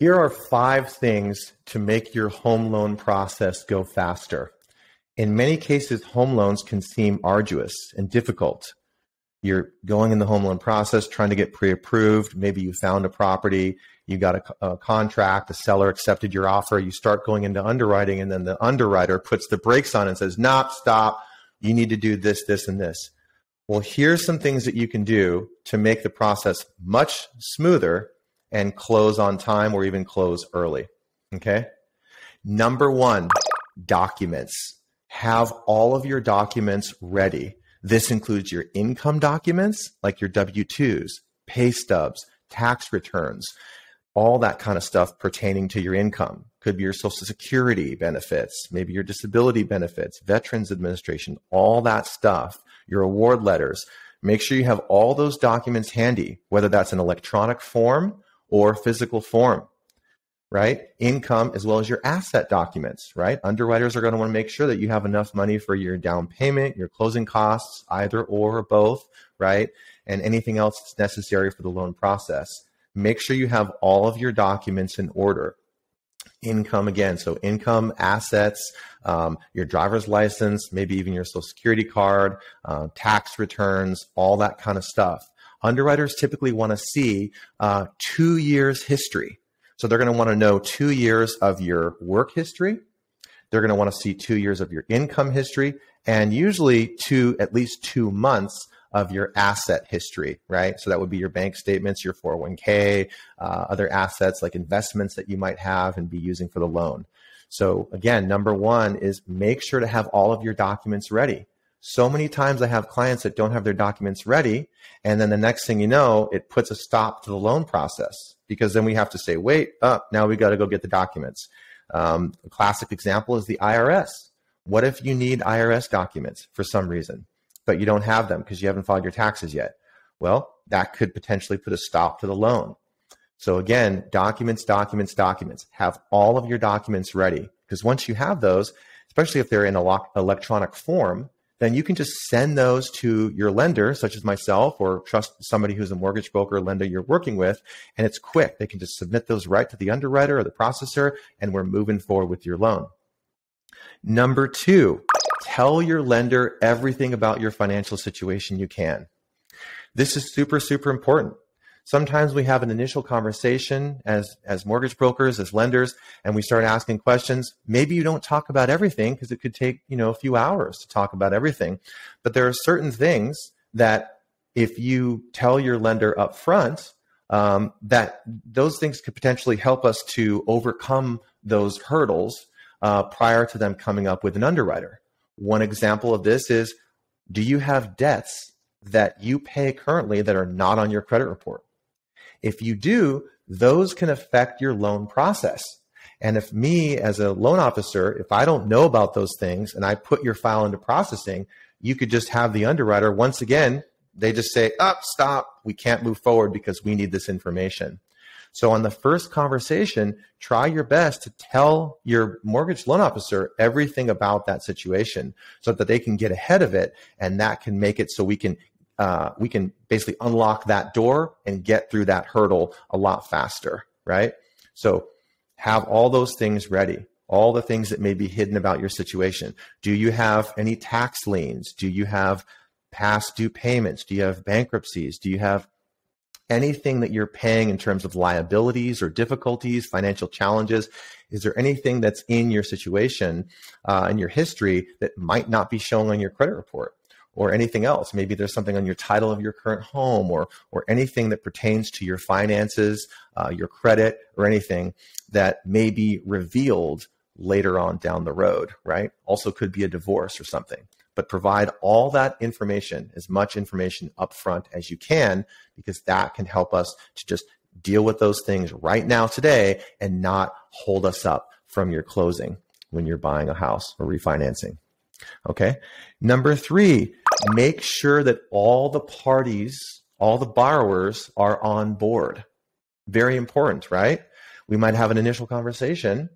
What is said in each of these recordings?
Here are 5 things to make your home loan process go faster. In many cases, home loans can seem arduous and difficult. You're going in the home loan process, trying to get pre-approved. Maybe you found a property, you got a contract, the seller accepted your offer, you start going into underwriting, and then the underwriter puts the brakes on and says, "Nope, stop, you need to do this, this, and this." Well, here's some things that you can do to make the process much smoother and close on time or even close early, okay? Number 1, documents. Have all of your documents ready. This includes your income documents, like your W-2s, pay stubs, tax returns, all that kind of stuff pertaining to your income. Could be your Social Security benefits, maybe your disability benefits, Veterans Administration, all that stuff, your award letters. Make sure you have all those documents handy, whether that's an electronic form or physical form, right? Income as well as your asset documents, right? Underwriters are going to want to make sure that you have enough money for your down payment, your closing costs, either or both, right? And anything else that's necessary for the loan process. Make sure you have all of your documents in order. Income again, so income, assets, your driver's license, maybe even your Social Security card, tax returns, all that kind of stuff. Underwriters typically want to see 2 years history. So they're going to want to know 2 years of your work history. They're going to want to see 2 years of your income history, and usually at least 2 months of your asset history, right? So that would be your bank statements, your 401k, other assets like investments that you might have and be using for the loan. So again, number 1 is make sure to have all of your documents ready. So many times I have clients that don't have their documents ready, and then the next thing you know, it puts a stop to the loan process, because then we have to say, wait, now we got to go get the documents. A classic example is the IRS. What if you need IRS documents for some reason, but you don't have them because you haven't filed your taxes yet? Well, that could potentially put a stop to the loan. So again, documents, documents, documents. Have all of your documents ready, because once you have those, especially if they're in electronic form, then you can just send those to your lender, such as myself, or trust somebody who's a mortgage broker or lender you're working with, and it's quick. They can just submit those right to the underwriter or the processor, and we're moving forward with your loan. Number 2, tell your lender everything about your financial situation you can. This is super, super important. Sometimes we have an initial conversation as mortgage brokers, as lenders, and we start asking questions. Maybe you don't talk about everything because it could take, a few hours to talk about everything. But there are certain things that if you tell your lender up front, that those things could potentially help us to overcome those hurdles prior to them coming up with an underwriter. One example of this is, do you have debts that you pay currently that are not on your credit report? If you do, those can affect your loan process. And if me as a loan officer, if I don't know about those things and I put your file into processing, you could just have the underwriter, once again, they just say, stop, we can't move forward because we need this information. So on the first conversation, try your best to tell your mortgage loan officer everything about that situation so that they can get ahead of it, and that can make it so we can basically unlock that door and get through that hurdle a lot faster, right? So have all those things ready, all the things that may be hidden about your situation. Do you have any tax liens? Do you have past due payments? Do you have bankruptcies? Do you have anything that you're paying in terms of liabilities or difficulties, financial challenges? Is there anything that's in your situation, in your history, that might not be showing on your credit report? Or anything else? Maybe there's something on your title of your current home, or anything that pertains to your finances, your credit, or anything that may be revealed later on down the road, right? Also could be a divorce or something. But provide all that information, as much information up front as you can, because that can help us to just deal with those things right now today and not hold us up from your closing when you're buying a house or refinancing. Okay. Number 3, make sure that all the parties, all the borrowers are on board. Very important, right? We might have an initial conversation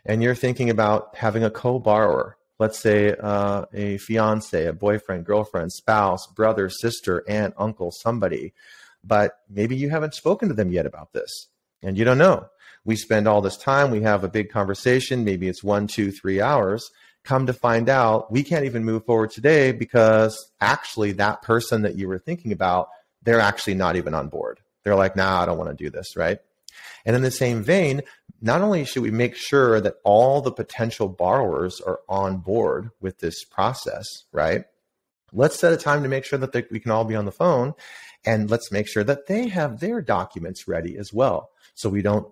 and you're thinking about having a co-borrower. Let's say a fiance, a boyfriend, girlfriend, spouse, brother, sister, aunt, uncle, somebody. But maybe you haven't spoken to them yet about this and you don't know. We spend all this time, we have a big conversation, maybe it's 1, 2, 3 hours. Come to find out, we can't even move forward today because actually that person that you were thinking about, they're actually not even on board. They're like, nah, I don't want to do this, right? And in the same vein, not only should we make sure that all the potential borrowers are on board with this process, right? Let's set a time to make sure that we can all be on the phone, and let's make sure that they have their documents ready as well. So we don't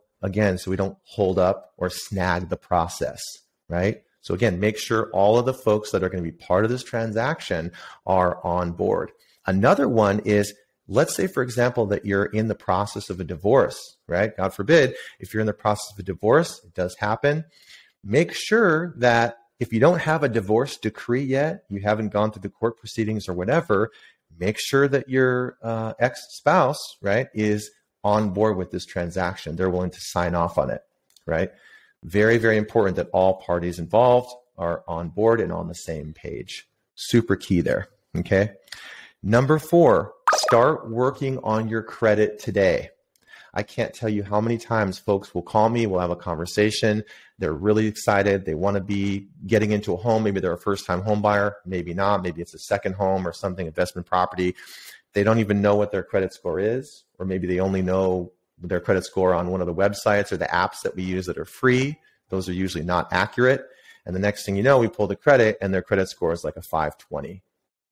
hold up or snag the process, right? So again, make sure all of the folks that are going to be part of this transaction are on board. Another one is, let's say, for example, that you're in the process of a divorce, right? God forbid, if you're in the process of a divorce, it does happen. Make sure that if you don't have a divorce decree yet, you haven't gone through the court proceedings or whatever, make sure that your ex-spouse, right, is on board with this transaction. They're willing to sign off on it, right? Very, very important that all parties involved are on board and on the same page. Super key there, okay? Number 4, start working on your credit today. I can't tell you how many times folks will call me, we'll have a conversation, they're really excited, they want to be getting into a home, maybe they're a first-time home buyer, maybe not, maybe it's a second home or something, investment property. They don't even know what their credit score is, or maybe they only know their credit score on one of the websites or the apps that we use that are free. Those are usually not accurate. And the next thing you know, we pull the credit and their credit score is like a 520.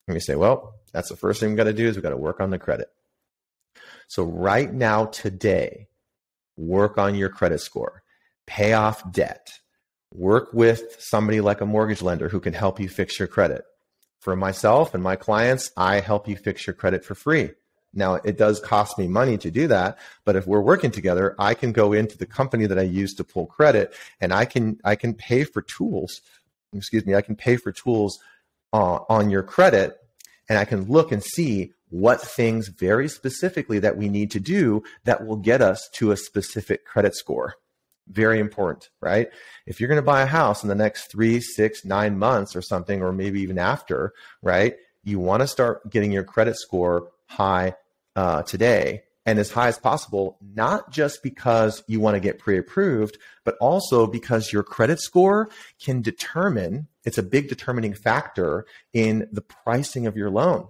And we say, well, that's the first thing we've got to do is we've got to work on the credit. So right now, today, work on your credit score, pay off debt, work with somebody like a mortgage lender who can help you fix your credit. For myself and my clients, I help you fix your credit for free. Now, it does cost me money to do that, but if we're working together, I can go into the company that I use to pull credit, and I can pay for tools. I can pay for tools on your credit, and I can look and see what things very specifically that we need to do that will get us to a specific credit score. Very important, right? If you're going to buy a house in the next 3, 6, 9 months or something, or maybe even after, right? You want to start getting your credit score high today, and as high as possible, not just because you want to get pre-approved, but also because your credit score can determine, it's a big determining factor in the pricing of your loan.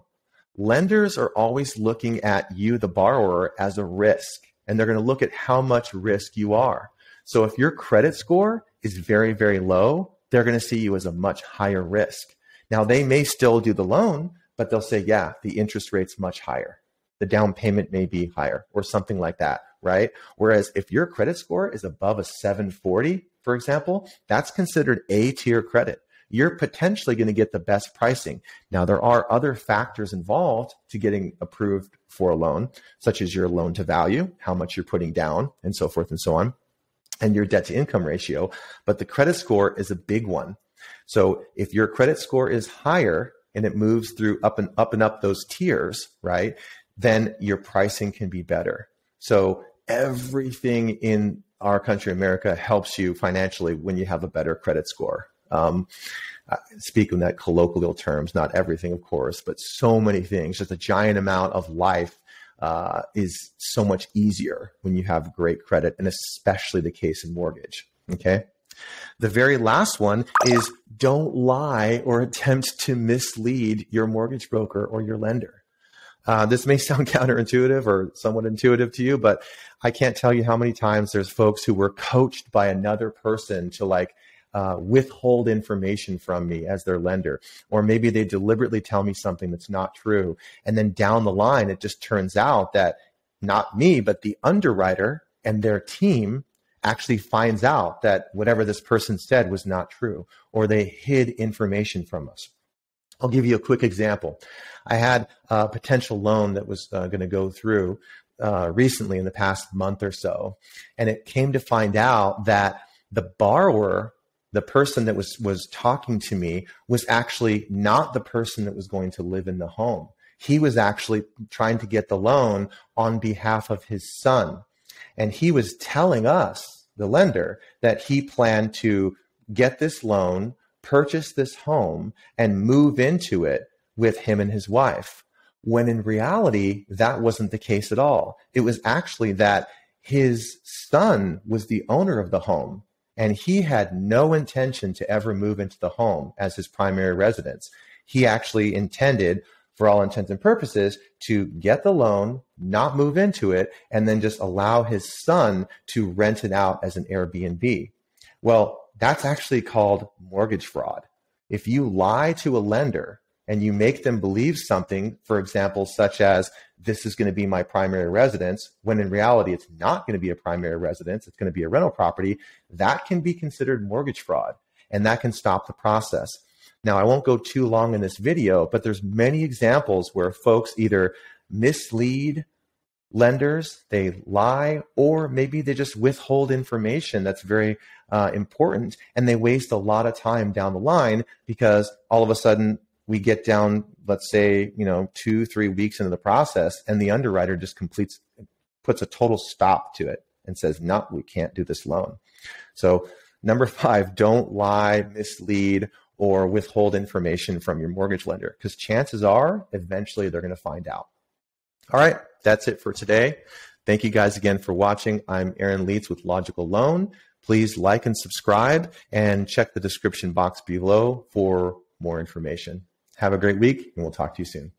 Lenders are always looking at you, the borrower, as a risk, and they're going to look at how much risk you are. So if your credit score is very, very low, they're going to see you as a much higher risk. Now, they may still do the loan, but they'll say, yeah, the interest rate's much higher. The down payment may be higher or something like that, right? Whereas if your credit score is above a 740, for example, that's considered A-tier credit. You're potentially going to get the best pricing. Now, there are other factors involved to getting approved for a loan, such as your loan to value, how much you're putting down, and so forth and so on, and your debt to income ratio. But the credit score is a big one. So if your credit score is higher and it moves through up and up those tiers, right, then your pricing can be better. So everything in our country, America, helps you financially when you have a better credit score. Speaking that colloquial terms, not everything, of course, but so many things, just a giant amount of life is so much easier when you have great credit, and especially the case in mortgage, okay? The very last one is don't lie or attempt to mislead your mortgage broker or your lender. This may sound counterintuitive or somewhat intuitive to you, but I can't tell you how many times there's folks who were coached by another person to withhold information from me as their lender, or maybe they deliberately tell me something that's not true. And then down the line, it just turns out that not me, but the underwriter and their team actually finds out that whatever this person said was not true, or they hid information from us. I'll give you a quick example. I had a potential loan that was going to go through recently in the past month or so, and it came to find out that the borrower, the person that was talking to me, was actually not the person that was going to live in the home. He was actually trying to get the loan on behalf of his son. And he was telling us, the lender, that he planned to get this loan, purchase this home, and move into it with him and his wife. When in reality, that wasn't the case at all. It was actually that his son was the owner of the home, and he had no intention to ever move into the home as his primary residence. He actually intended, for all intents and purposes, to get the loan, not move into it, and then just allow his son to rent it out as an Airbnb. Well, that's actually called mortgage fraud. If you lie to a lender and you make them believe something, for example, such as this is going to be my primary residence, when in reality it's not going to be a primary residence, it's going to be a rental property, that can be considered mortgage fraud, and that can stop the process. Now, I won't go too long in this video, but there's many examples where folks either mislead lenders, they lie, or maybe they just withhold information that's very important, and they waste a lot of time down the line because all of a sudden we get down, let's say, 2-3 weeks into the process, and the underwriter just puts a total stop to it and says, no, we can't do this loan. So number 5, don't lie, mislead, or withhold information from your mortgage lender, because chances are eventually they're going to find out. All right, that's it for today. Thank you guys again for watching. I'm Aaron Lietz with Logical Loan. Please like and subscribe and check the description box below for more information. Have a great week, and we'll talk to you soon.